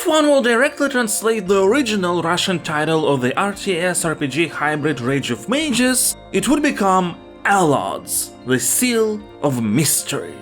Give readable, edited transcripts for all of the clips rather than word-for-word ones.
If one will directly translate the original Russian title of the RTS RPG hybrid Rage of Mages, it would become Allods, the Seal of Mystery.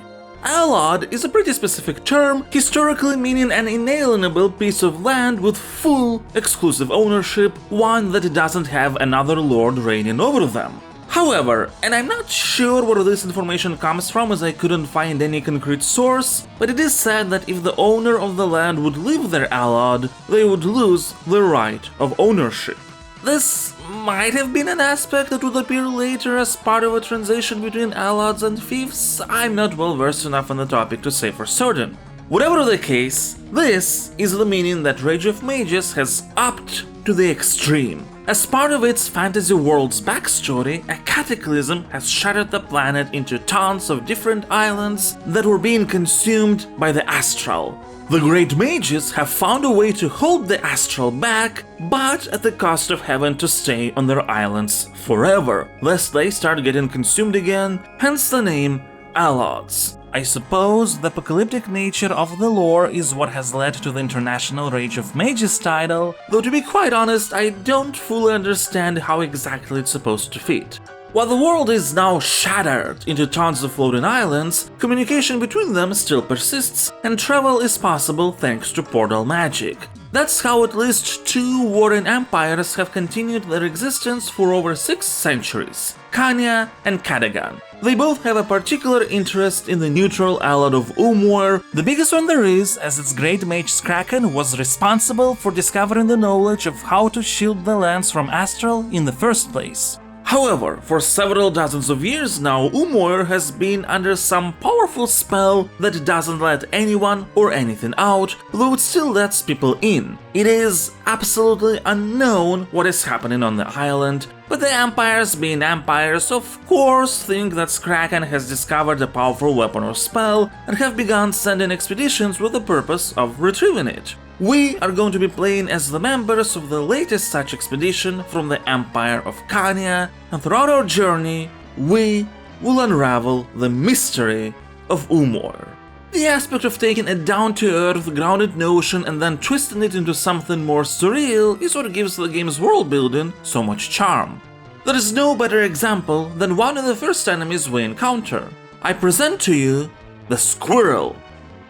Allod is a pretty specific term, historically meaning an inalienable piece of land with full, exclusive ownership, one that doesn't have another lord reigning over them. However, and I'm not sure where this information comes from as I couldn't find any concrete source, but it is said that if the owner of the land would leave their Allod, they would lose the right of ownership. This might have been an aspect that would appear later as part of a transition between Allods and fiefs. I'm not well versed enough on the topic to say for certain. Whatever the case, this is the meaning that Rage of Mages has upped to the extreme. As part of its fantasy world's backstory, a cataclysm has shattered the planet into tons of different islands that were being consumed by the astral. The great mages have found a way to hold the astral back, but at the cost of having to stay on their islands forever, lest they start getting consumed again, hence the name Allods. I suppose the apocalyptic nature of the lore is what has led to the International Rage of Mages title, though to be quite honest, I don't fully understand how exactly it's supposed to fit. While the world is now shattered into tons of floating islands, communication between them still persists, and travel is possible thanks to portal magic. That's how at least two warring empires have continued their existence for over 6 centuries, Khania and Katagan. They both have a particular interest in the neutral Allod of Umwar, the biggest one there is, as its great mage Kraken was responsible for discovering the knowledge of how to shield the lands from Astral in the first place. However, for several dozens of years now, Umwar has been under some powerful spell that doesn't let anyone or anything out, though it still lets people in. It is absolutely unknown what is happening on the island, but the empires, being empires, of course think that Kraken has discovered a powerful weapon or spell and have begun sending expeditions with the purpose of retrieving it. We are going to be playing as the members of the latest such expedition from the Empire of Khania, and throughout our journey, we will unravel the mystery of Umwar. The aspect of taking a down-to-earth, grounded notion and then twisting it into something more surreal is what gives the game's world-building so much charm. There is no better example than one of the first enemies we encounter. I present to you the Squirrel.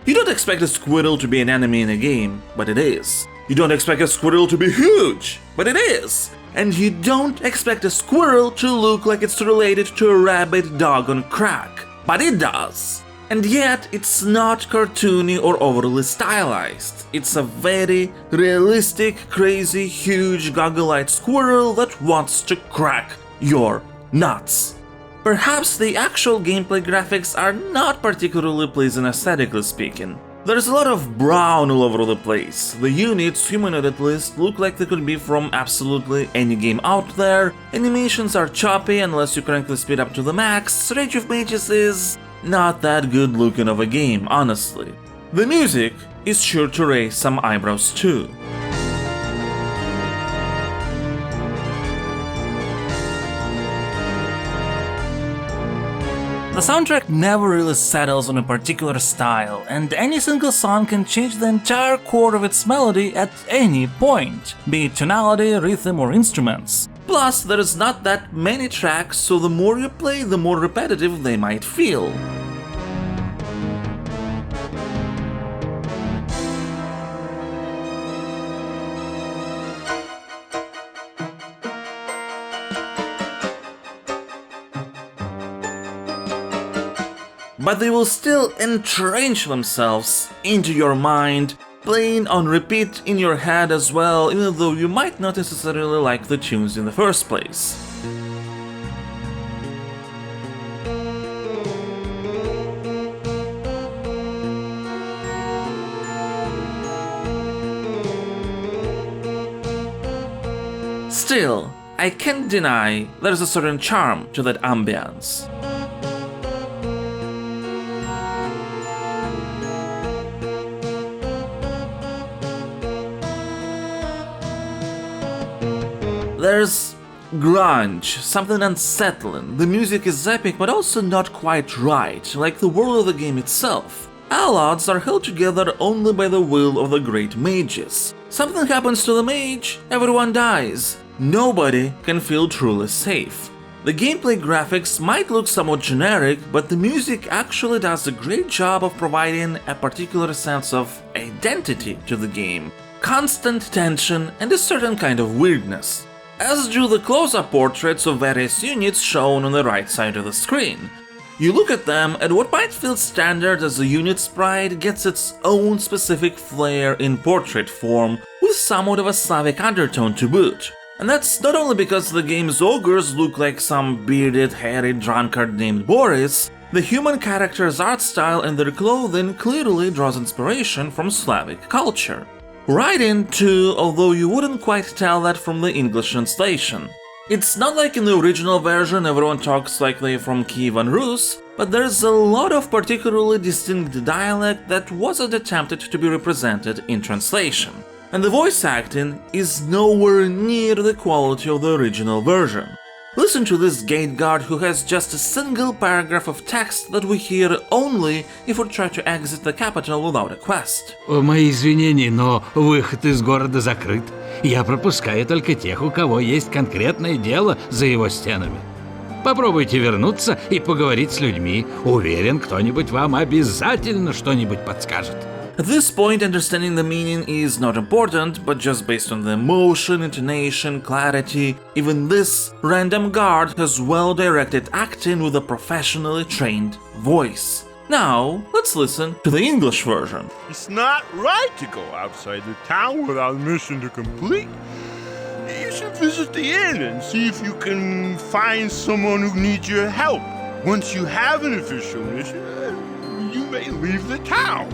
You don't expect a squirrel to be an enemy in a game, but it is. You don't expect a squirrel to be huge, but it is. And you don't expect a squirrel to look like it's related to a rabid dog on crack, but it does. And yet, it's not cartoony or overly stylized. It's a very realistic, crazy, huge, goggle-eyed squirrel that wants to crack your nuts. Perhaps the actual gameplay graphics are not particularly pleasing aesthetically speaking. There's a lot of brown all over the place. The units, humanoid at least, look like they could be from absolutely any game out there. Animations are choppy unless you crank the speed up to the max. Rage of Mages is not that good looking of a game, honestly. The music is sure to raise some eyebrows too. The soundtrack never really settles on a particular style, and any single song can change the entire core of its melody at any point, be it tonality, rhythm, or instruments. Plus, there's not that many tracks, so the more you play, the more repetitive they might feel. But they will still entrench themselves into your mind, playing on repeat in your head as well, even though you might not necessarily like the tunes in the first place. Still, I can't deny there's a certain charm to that ambience. There's grunge, something unsettling. The music is epic but also not quite right, like the world of the game itself. Allods are held together only by the will of the great mages. Something happens to the mage, everyone dies. Nobody can feel truly safe. The gameplay graphics might look somewhat generic, but the music actually does a great job of providing a particular sense of identity to the game, constant tension and a certain kind of weirdness, as do the close-up portraits of various units shown on the right side of the screen. You look at them and what might feel standard as a unit sprite gets its own specific flair in portrait form, with somewhat of a Slavic undertone to boot. And that's not only because the game's ogres look like some bearded, hairy drunkard named Boris, the human character's art style and their clothing clearly draws inspiration from Slavic culture. Writing too, although you wouldn't quite tell that from the English translation. It's not like in the original version everyone talks like they're from Kievan Rus, but there's a lot of particularly distinct dialect that wasn't attempted to be represented in translation. And the voice acting is nowhere near the quality of the original version. Listen to this gate guard who has just a single paragraph of text that we hear only if we try to exit the capital without a quest. Мои извинения, но выход из города закрыт. Я пропускаю только тех, у кого есть конкретное дело за его стенами. Попробуйте вернуться и поговорить с людьми. Уверен, кто-нибудь вам обязательно что-нибудь подскажет. At this point, understanding the meaning is not important, but just based on the emotion, intonation, clarity, even this random guard has well-directed acting with a professionally trained voice. Now, let's listen to the English version. It's not right to go outside the town without a mission to complete. You should visit the inn and see if you can find someone who needs your help. Once you have an official mission, you may leave the town.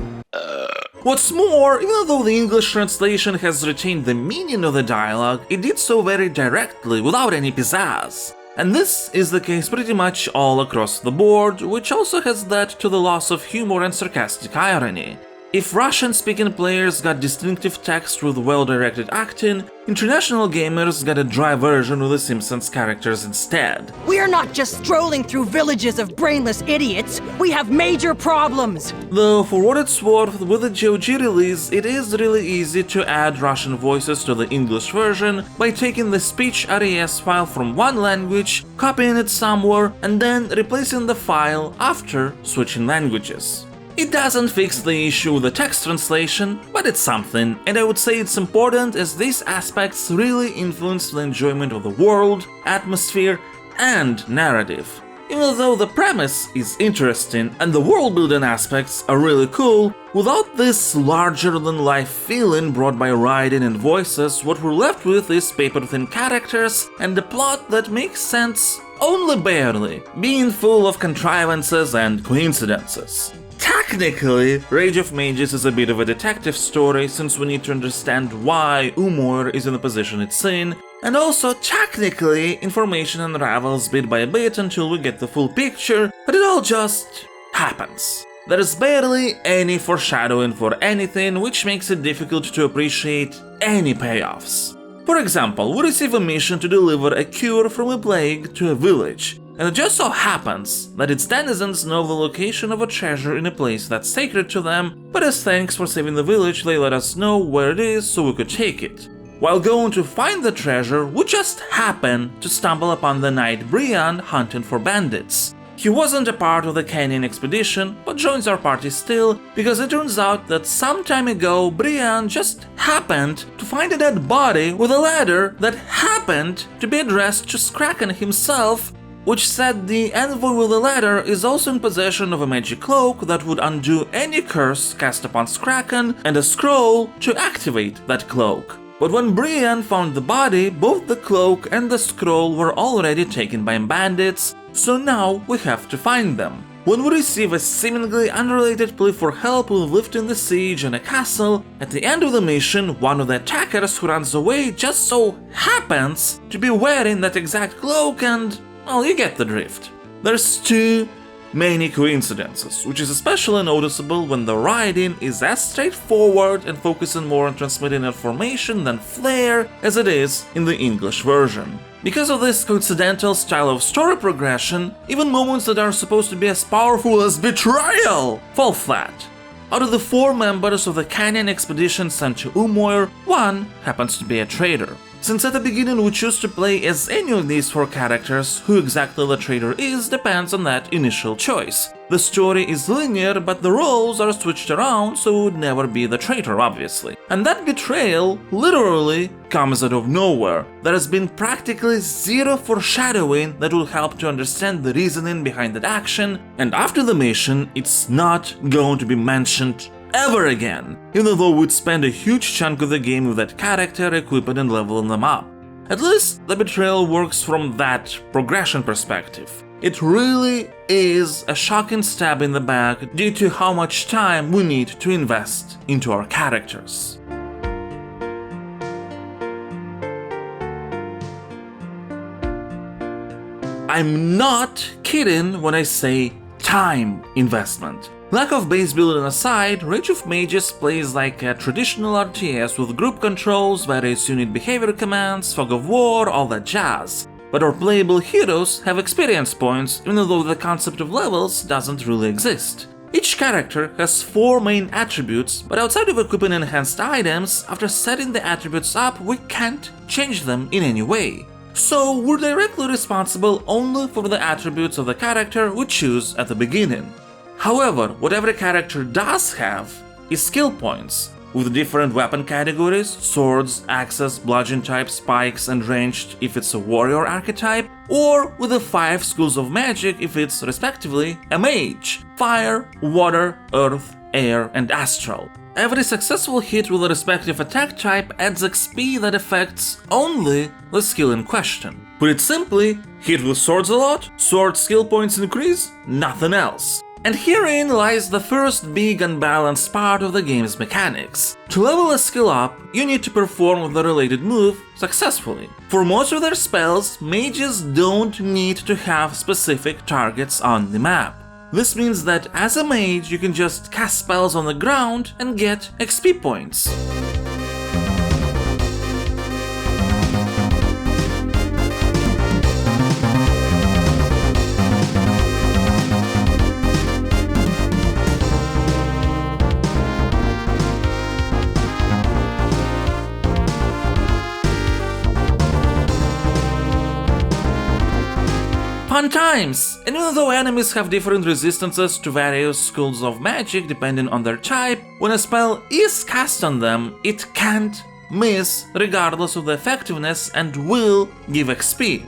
What's more, even though the English translation has retained the meaning of the dialogue, it did so very directly, without any pizzazz. And this is the case pretty much all across the board, which also has led to the loss of humor and sarcastic irony. If Russian-speaking players got distinctive text with well-directed acting, international gamers got a dry version of The Simpsons characters instead. We are not just strolling through villages of brainless idiots, we have major problems! Though, for what it's worth, with the GOG release, it is really easy to add Russian voices to the English version by taking the speech RES file from one language, copying it somewhere, and then replacing the file after switching languages. It doesn't fix the issue with the text translation, but it's something, and I would say it's important as these aspects really influence the enjoyment of the world, atmosphere, and narrative. Even though the premise is interesting and the world-building aspects are really cool, without this larger-than-life feeling brought by writing and voices, what we're left with is paper-thin characters and a plot that makes sense only barely, being full of contrivances and coincidences. Technically, Rage of Mages is a bit of a detective story since we need to understand why Umor is in the position it's in, and also technically information unravels bit by bit until we get the full picture, but it all just happens. There is barely any foreshadowing for anything, which makes it difficult to appreciate any payoffs. For example, we receive a mission to deliver a cure from a plague to a village, and it just so happens that its denizens know the location of a treasure in a place that's sacred to them, but as thanks for saving the village they let us know where it is so we could take it. While going to find the treasure, we just happen to stumble upon the knight Brian hunting for bandits. He wasn't a part of the canyon expedition, but joins our party still, because it turns out that some time ago Brian just happened to find a dead body with a letter that happened to be addressed to Kraken himself, which said the envoy with the letter is also in possession of a magic cloak that would undo any curse cast upon Kraken and a scroll to activate that cloak. But when Brian found the body, both the cloak and the scroll were already taken by bandits, so now we have to find them. When we receive a seemingly unrelated plea for help with lifting the siege on a castle, at the end of the mission, one of the attackers who runs away just so happens to be wearing that exact cloak and, well, you get the drift. There's too many coincidences, which is especially noticeable when the writing is as straightforward and focusing more on transmitting information than flair as it is in the English version. Because of this coincidental style of story progression, even moments that are supposed to be as powerful as betrayal fall flat. Out of the 4 members of the Canyon expedition sent to Umoir, 1 happens to be a traitor. Since at the beginning we choose to play as any of these 4 characters, who exactly the traitor is depends on that initial choice. The story is linear, but the roles are switched around, so it would never be the traitor, obviously. And that betrayal literally comes out of nowhere. There has been practically zero foreshadowing that will help to understand the reasoning behind that action, and after the mission, it's not going to be mentioned ever again, even though we'd spend a huge chunk of the game with that character, equipping and leveling them up. At least the betrayal works from that progression perspective. It really is a shocking stab in the back due to how much time we need to invest into our characters. I'm not kidding when I say time investment. Lack of base building aside, Rage of Mages plays like a traditional RTS with group controls, various unit behavior commands, fog of war, all that jazz. But our playable heroes have experience points, even though the concept of levels doesn't really exist. Each character has 4 main attributes, but outside of equipping enhanced items, after setting the attributes up, we can't change them in any way. So we're directly responsible only for the attributes of the character we choose at the beginning. However, what every character does have is skill points, with different weapon categories, swords, axes, bludgeon type, spikes, and ranged if it's a warrior archetype, or with the 5 schools of magic if it's, respectively, a mage, fire, water, earth, air, and astral. Every successful hit with a respective attack type adds XP that affects only the skill in question. Put it simply, hit with swords a lot, sword skill points increase, nothing else. And herein lies the first big unbalanced part of the game's mechanics. To level a skill up, you need to perform the related move successfully. For most of their spells, mages don't need to have specific targets on the map. This means that as a mage, you can just cast spells on the ground and get XP points. Fun times! And even though enemies have different resistances to various schools of magic depending on their type, when a spell is cast on them, it can't miss regardless of the effectiveness and will give XP.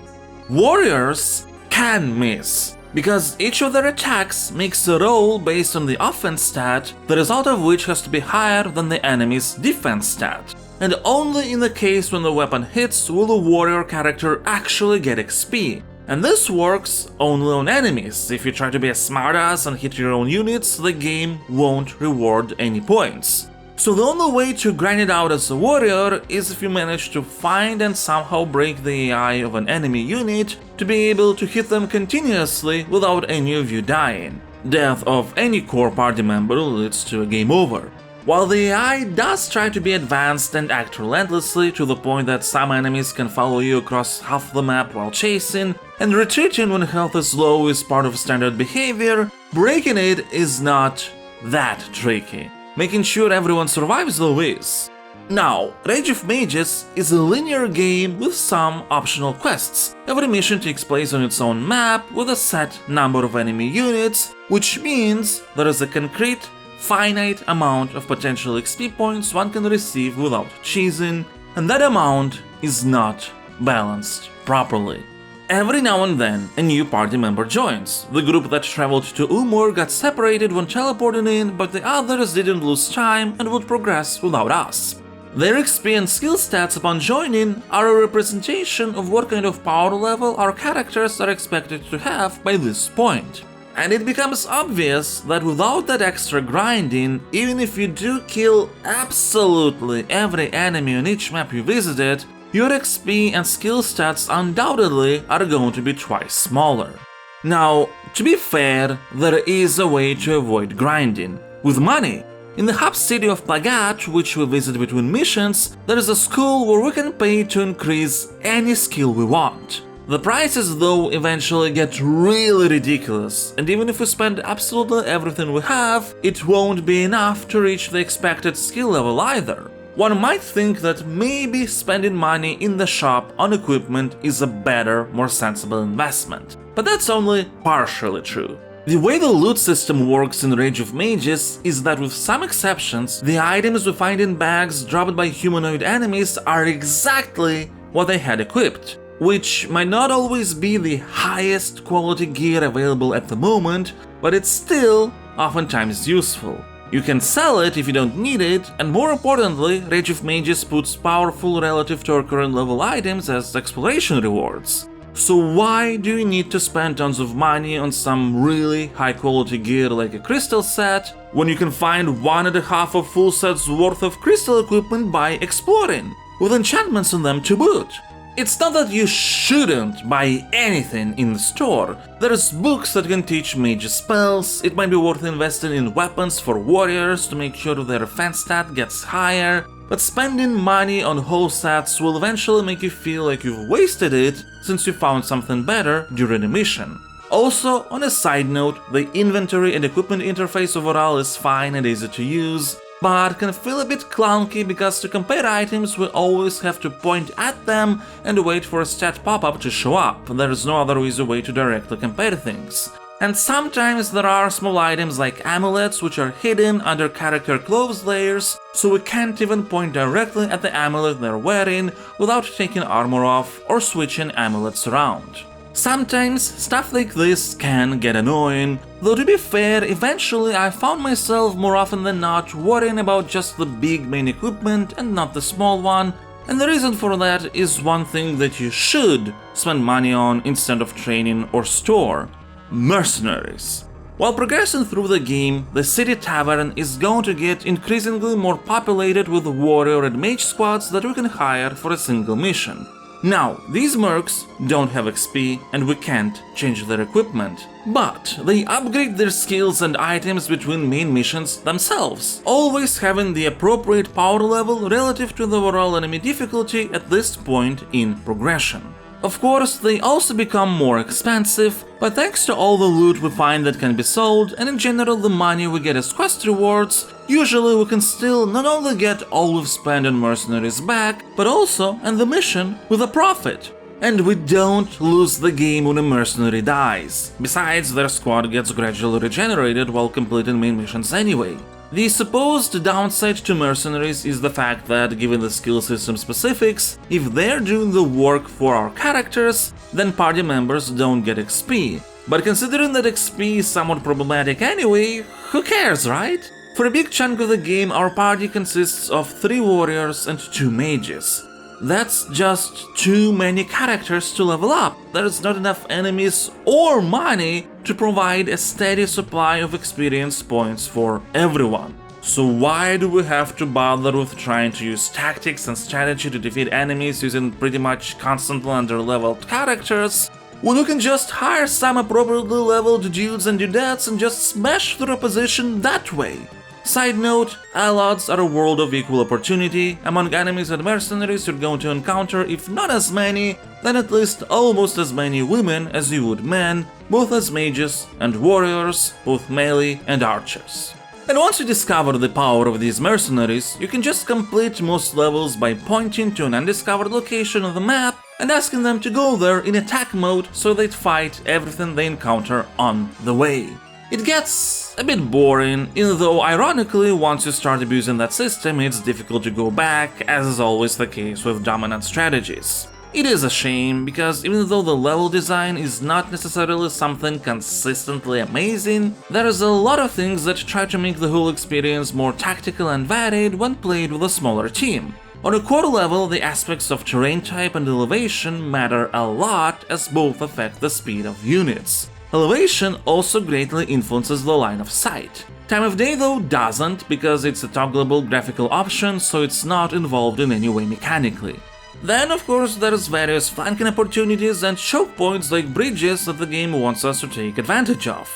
Warriors can miss, because each of their attacks makes a roll based on the offense stat, the result of which has to be higher than the enemy's defense stat. And only in the case when the weapon hits will the warrior character actually get XP. And this works only on enemies. If you try to be a smartass and hit your own units, the game won't reward any points. So the only way to grind it out as a warrior is if you manage to find and somehow break the AI of an enemy unit to be able to hit them continuously without any of you dying. Death of any core party member leads to a game over. While the AI does try to be advanced and act relentlessly to the point that some enemies can follow you across half the map while chasing, and retreating when health is low is part of standard behavior, breaking it is not that tricky. Making sure everyone survives though is. Now, Rage of Mages is a linear game with some optional quests. Every mission takes place on its own map with a set number of enemy units, which means there is a concrete finite amount of potential XP points one can receive without cheesing, and that amount is not balanced properly. Every now and then, a new party member joins. The group that traveled to Umur got separated when teleporting in, but the others didn't lose time and would progress without us. Their XP and skill stats upon joining are a representation of what kind of power level our characters are expected to have by this point. And it becomes obvious that without that extra grinding, even if you do kill absolutely every enemy on each map you visited, your XP and skill stats undoubtedly are going to be twice smaller. Now, to be fair, there is a way to avoid grinding. With money. In the hub city of Plagat, which we visit between missions, there is a school where we can pay to increase any skill we want. The prices though eventually get really ridiculous, and even if we spend absolutely everything we have, it won't be enough to reach the expected skill level either. One might think that maybe spending money in the shop on equipment is a better, more sensible investment, but that's only partially true. The way the loot system works in Rage of Mages is that with some exceptions, the items we find in bags dropped by humanoid enemies are exactly what they had equipped, which might not always be the highest quality gear available at the moment, but it's still oftentimes useful. You can sell it if you don't need it, and more importantly, Rage of Mages puts powerful relative to our current level items as exploration rewards. So why do you need to spend tons of money on some really high quality gear like a crystal set, when you can find 1.5 of full sets worth of crystal equipment by exploring, with enchantments on them to boot? It's not that you shouldn't buy anything in the store. There's books that can teach mage spells, it might be worth investing in weapons for warriors to make sure their defense stat gets higher, but spending money on whole sets will eventually make you feel like you've wasted it since you found something better during a mission. Also, on a side note, the inventory and equipment interface overall is fine and easy to use, but can feel a bit clunky because to compare items we always have to point at them and wait for a stat pop-up to show up. There is no other easy way to directly compare things. And sometimes there are small items like amulets which are hidden under character clothes layers, so we can't even point directly at the amulet they're wearing without taking armor off or switching amulets around. Sometimes stuff like this can get annoying, though to be fair, eventually I found myself more often than not worrying about just the big main equipment and not the small one, and the reason for that is one thing that you should spend money on instead of training or store: mercenaries. While progressing through the game, the city tavern is going to get increasingly more populated with warrior and mage squads that we can hire for a single mission. Now, these mercs don't have XP and we can't change their equipment, but they upgrade their skills and items between main missions themselves, always having the appropriate power level relative to the overall enemy difficulty at this point in progression. Of course, they also become more expensive, but thanks to all the loot we find that can be sold, and in general the money we get as quest rewards, usually we can still not only get all we've spent on mercenaries back, but also end the mission with a profit. And we don't lose the game when a mercenary dies. Besides, their squad gets gradually regenerated while completing main missions anyway. The supposed downside to mercenaries is the fact that, given the skill system specifics, if they're doing the work for our characters, then party members don't get XP. But considering that XP is somewhat problematic anyway, who cares, right? For a big chunk of the game, our party consists of 3 warriors and 2 mages. That's just too many characters to level up. There's not enough enemies or money to provide a steady supply of experience points for everyone. So why do we have to bother with trying to use tactics and strategy to defeat enemies using pretty much constantly under-leveled characters, when we can just hire some appropriately leveled dudes and dudettes and just smash through a position that way? Side note, Allods are a world of equal opportunity. Among enemies and mercenaries you're going to encounter, if not as many, then at least almost as many women as you would men, both as mages and warriors, both melee and archers. And once you discover the power of these mercenaries, you can just complete most levels by pointing to an undiscovered location on the map and asking them to go there in attack mode so they'd fight everything they encounter on the way. It gets a bit boring, even though ironically once you start abusing that system it's difficult to go back, as is always the case with dominant strategies. It is a shame, because even though the level design is not necessarily something consistently amazing, there is a lot of things that try to make the whole experience more tactical and varied when played with a smaller team. On a core level, the aspects of terrain type and elevation matter a lot, as both affect the speed of units. Elevation also greatly influences the line of sight. Time of day though doesn't, because it's a toggleable graphical option, so it's not involved in any way mechanically. Then of course there's various flanking opportunities and choke points like bridges that the game wants us to take advantage of.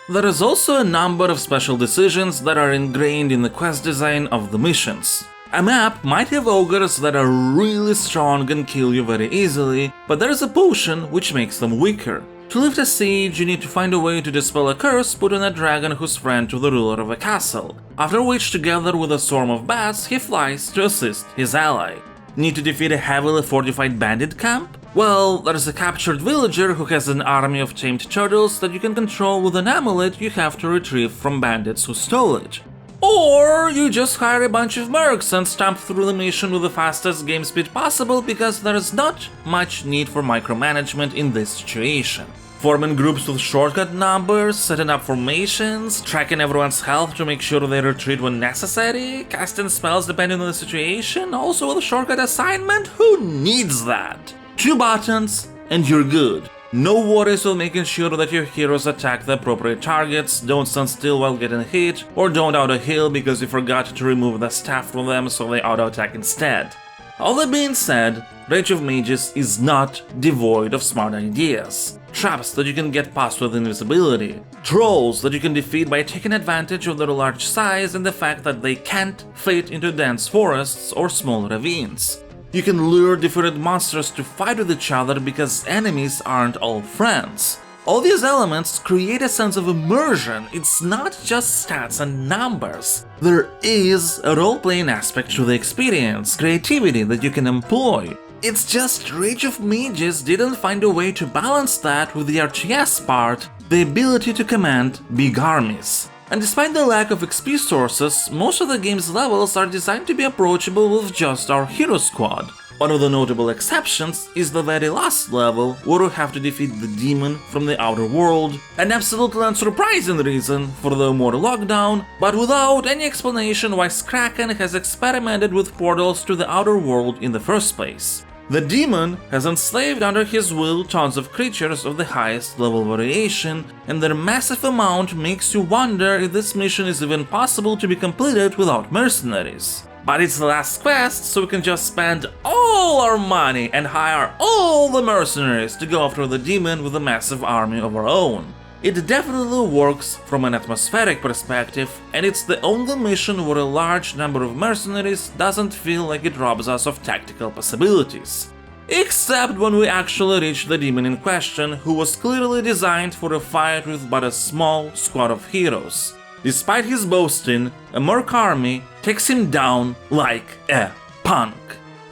There is also a number of special decisions that are ingrained in the quest design of the missions. A map might have ogres that are really strong and kill you very easily, but there is a potion which makes them weaker. To lift a siege, you need to find a way to dispel a curse put on a dragon who's friend to the ruler of a castle, after which together with a swarm of bats he flies to assist his ally. Need to defeat a heavily fortified bandit camp? Well, there's a captured villager who has an army of tamed turtles that you can control with an amulet you have to retrieve from bandits who stole it. Or you just hire a bunch of mercs and stomp through the mission with the fastest game speed possible because there is not much need for micromanagement in this situation. Forming groups with shortcut numbers, setting up formations, tracking everyone's health to make sure they retreat when necessary, casting spells depending on the situation, also with a shortcut assignment, who needs that? 2 buttons and you're good. No worries with making sure that your heroes attack the appropriate targets, don't stand still while getting hit, or don't auto-heal because you forgot to remove the staff from them so they auto-attack instead. All that being said, Rage of Mages is not devoid of smart ideas. Traps that you can get past with invisibility, trolls that you can defeat by taking advantage of their large size and the fact that they can't fit into dense forests or small ravines. You can lure different monsters to fight with each other because enemies aren't all friends. All these elements create a sense of immersion. It's not just stats and numbers. There is a role-playing aspect to the experience, creativity that you can employ. It's just Rage of Mages didn't find a way to balance that with the RTS part, the ability to command big armies. And despite the lack of XP sources, most of the game's levels are designed to be approachable with just our hero squad. One of the notable exceptions is the very last level, where we have to defeat the demon from the outer world, an absolutely unsurprising reason for the immortal lockdown, but without any explanation why Kraken has experimented with portals to the outer world in the first place. The demon has enslaved under his will tons of creatures of the highest level variation, and their massive amount makes you wonder if this mission is even possible to be completed without mercenaries. But it's the last quest, so we can just spend all our money and hire all the mercenaries to go after the demon with a massive army of our own. It definitely works from an atmospheric perspective, and it's the only mission where a large number of mercenaries doesn't feel like it robs us of tactical possibilities. Except when we actually reach the demon in question, who was clearly designed for a fight with but a small squad of heroes. Despite his boasting, a merc army takes him down like a punk.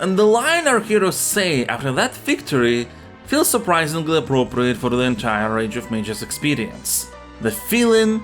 And the line our heroes say after that victory feels surprisingly appropriate for the entire Rage of Mages experience. The feeling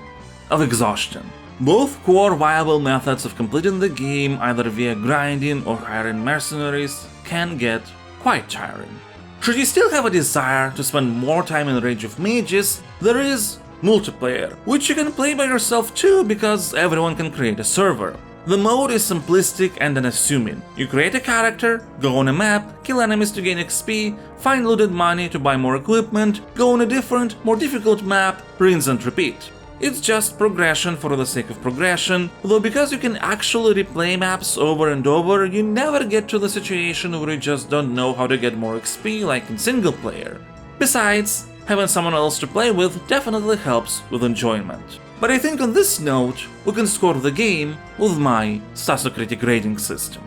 of exhaustion. Both core viable methods of completing the game, either via grinding or hiring mercenaries, can get quite tiring. Should you still have a desire to spend more time in Rage of Mages, there is multiplayer, which you can play by yourself too because everyone can create a server. The mode is simplistic and unassuming. You create a character, go on a map, kill enemies to gain XP, find looted money to buy more equipment, go on a different, more difficult map, rinse and repeat. It's just progression for the sake of progression, though because you can actually replay maps over and over, you never get to the situation where you just don't know how to get more XP like in single player. Besides, having someone else to play with definitely helps with enjoyment. But I think on this note, we can score the game with my Stasocritic Rating system.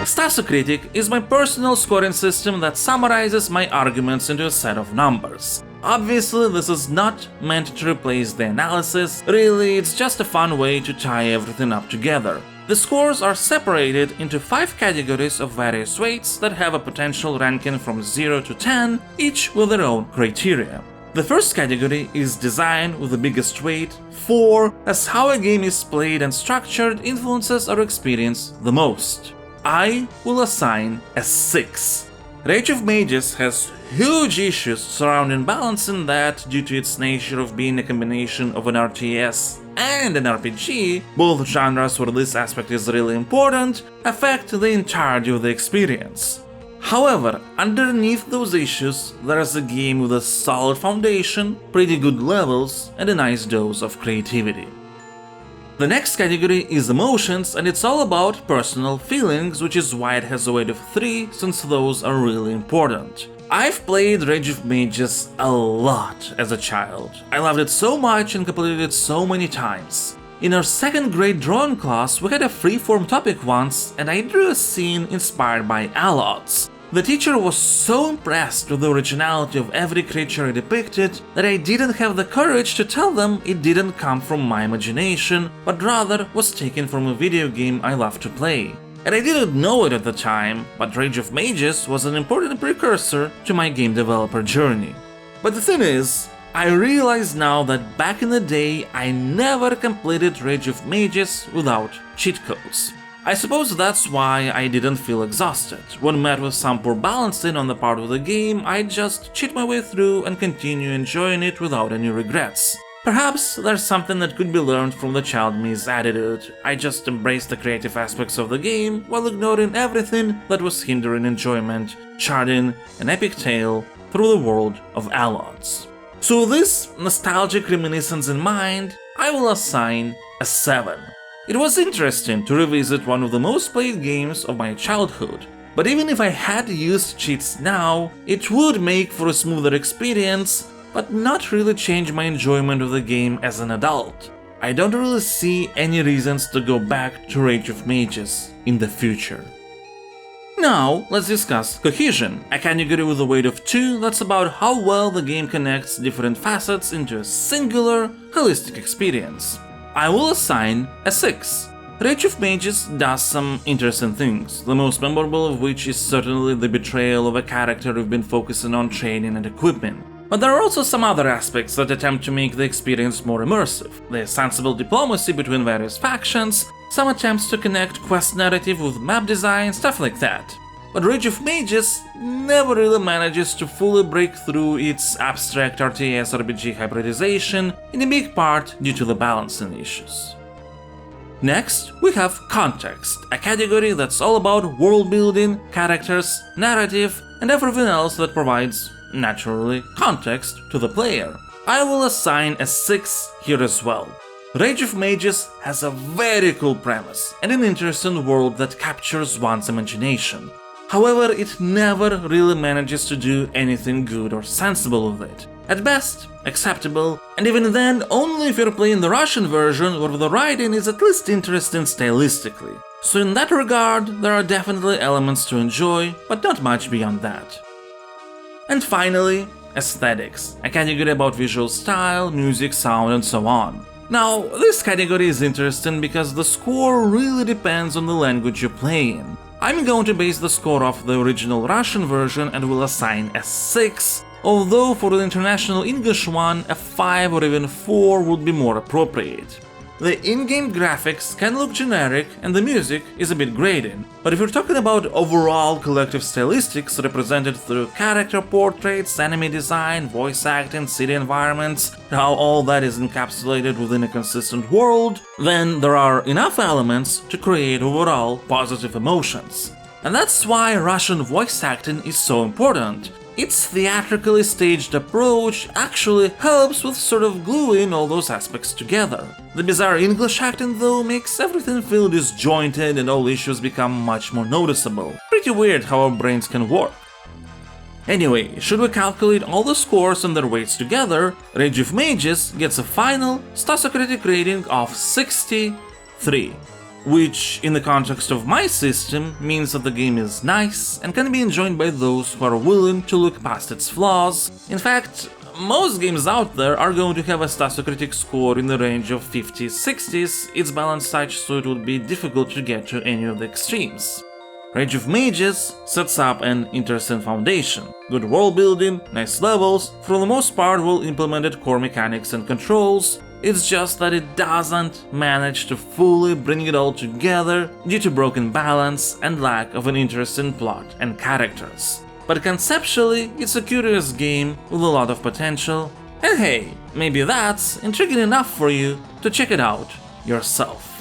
Stasocritic is my personal scoring system that summarizes my arguments into a set of numbers. Obviously, this is not meant to replace the analysis, really it's just a fun way to tie everything up together. The scores are separated into 5 categories of various weights that have a potential ranking from 0 to 10, each with their own criteria. The first category is design with the biggest weight, 4, as how a game is played and structured influences our experience the most. I will assign a 6. Rage of Mages has huge issues surrounding balancing that due to its nature of being a combination of an RTS and an RPG, both genres where this aspect is really important, affect the entirety of the experience. However, underneath those issues, there is a game with a solid foundation, pretty good levels, and a nice dose of creativity. The next category is emotions, and it's all about personal feelings, which is why it has a weight of 3, since those are really important. I've played Rage of Mages a lot as a child. I loved it so much and completed it so many times. In our second grade drawing class, we had a free-form topic once, and I drew a scene inspired by Allods. The teacher was so impressed with the originality of every creature I depicted that I didn't have the courage to tell them it didn't come from my imagination, but rather was taken from a video game I love to play. And I didn't know it at the time, but Rage of Mages was an important precursor to my game developer journey. But the thing is, I realize now that back in the day I never completed Rage of Mages without cheat codes. I suppose that's why I didn't feel exhausted. When met with some poor balancing on the part of the game, I'd just cheat my way through and continue enjoying it without any regrets. Perhaps there's something that could be learned from the child me's attitude. I just embraced the creative aspects of the game while ignoring everything that was hindering enjoyment, charting an epic tale through the world of Allods. So with this nostalgic reminiscence in mind, I will assign a 7. It was interesting to revisit one of the most played games of my childhood, but even if I had used cheats now, it would make for a smoother experience, but not really change my enjoyment of the game as an adult. I don't really see any reasons to go back to Rage of Mages in the future. Now, let's discuss cohesion, a category with a weight of 2 that's about how well the game connects different facets into a singular, holistic experience. I will assign a 6. Rage of Mages does some interesting things, the most memorable of which is certainly the betrayal of a character we've been focusing on training and equipping. But there are also some other aspects that attempt to make the experience more immersive. The sensible diplomacy between various factions, some attempts to connect quest narrative with map design, stuff like that. But Rage of Mages never really manages to fully break through its abstract RTS RPG hybridization, in a big part due to the balancing issues. Next, we have context, a category that's all about world building, characters, narrative, and everything else that provides, naturally, context to the player. I will assign a 6 here as well. Rage of Mages has a very cool premise and an interesting world that captures one's imagination. However, it never really manages to do anything good or sensible with it. At best, acceptable, and even then only if you're playing the Russian version where the writing is at least interesting stylistically. So in that regard, there are definitely elements to enjoy, but not much beyond that. And finally, aesthetics, a category about visual style, music, sound, and so on. Now, this category is interesting because the score really depends on the language you're playing. I'm going to base the score off the original Russian version and will assign a 6, although for the international English one, a 5 or even 4 would be more appropriate. The in-game graphics can look generic and the music is a bit grating, but if you're talking about overall collective stylistics represented through character portraits, enemy design, voice acting, city environments, how all that is encapsulated within a consistent world, then there are enough elements to create overall positive emotions. And that's why Russian voice acting is so important. Its theatrically staged approach actually helps with sort of gluing all those aspects together. The bizarre English acting though makes everything feel disjointed and all issues become much more noticeable. Pretty weird how our brains can work. Anyway, should we calculate all the scores and their weights together, Rage of Mages gets a final Stasocritic rating of 63. Which, in the context of my system, means that the game is nice and can be enjoyed by those who are willing to look past its flaws. In fact, most games out there are going to have a Stasocritic score in the range of 50s, 60s, it's balanced such so it would be difficult to get to any of the extremes. Rage of Mages sets up an interesting foundation, good world building, nice levels, for the most part well implemented core mechanics and controls. It's just that it doesn't manage to fully bring it all together due to broken balance and lack of an interesting plot and characters. But conceptually, it's a curious game with a lot of potential, and hey, maybe that's intriguing enough for you to check it out yourself.